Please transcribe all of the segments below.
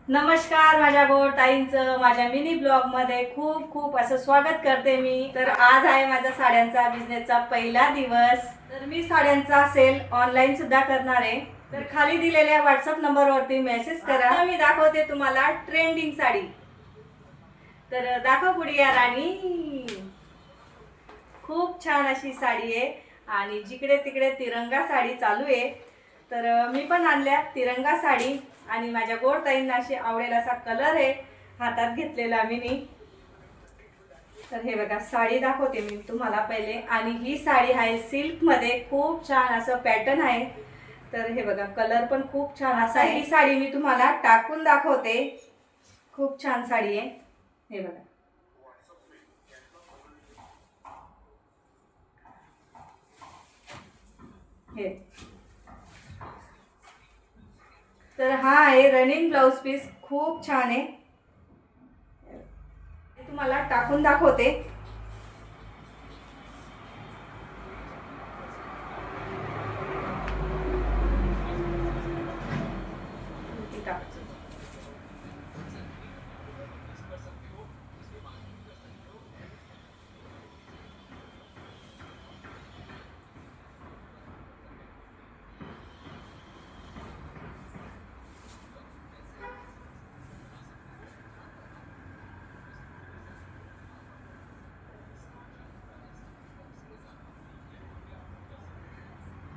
नमस्कार माझ्या ताईंचं माझ्या मिनी ब्लॉग मध्ये खूप खूप असं स्वागत करते मी। तर आज आहे माझा साड्यांचा बिझनेसचा पहिला दिवस। तर मी साड्यांचा सेल ऑनलाईन सुद्धा करणार आहे। तर खाली दिलेल्या व्हॉट्सअप नंबरवरती मेसेज करा। आता मी दाखवते तुम्हाला ट्रेंडिंग साडी। तर दाखव गुडिया राणी, खूप छान अशी साडी आहे आणि जिकडे तिकडे तिरंगा साडी चालू आहे। तर मी पण आणल्या तिरंगा साडी आणि माझ्या ताईंना अशी आवडेल असा कलर आहे हातात घेतलेला मी। तर हे बघा साडी दाखवते मी तुम्हाला पहिले। आणि ही साडी आहे सिल्क मध्ये, खूप छान असं पॅटर्न आहे। तर हे बघा कलर पण खूप छान असा आहे। ही साडी मी तुम्हाला टाकून दाखवते, खूप छान साडी आहे। हे बघा हे। तर हा आहे रनिंग ब्लाउज पीस, खूप छान आहे। तुम्हाला टाकून दाखवते।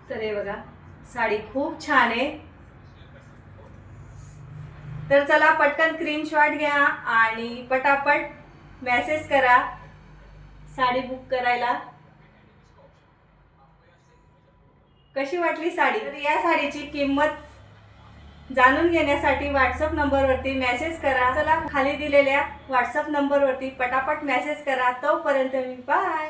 तर हे बघा साडी खूप छान आहे। तर चला पटकन स्क्रीनशॉट घ्या आणि पटापट मेसेज करा साडी बुक करायला। कशी वाटली साडी? तर या साडीची किंमत जाणून घेण्यासाठी व्हॉट्सअप नंबरवरती मेसेज करा। चला खाली दिलेल्या व्हॉट्सअप नंबरवरती पटापट मेसेज करा। तोपर्यंत मी बाय।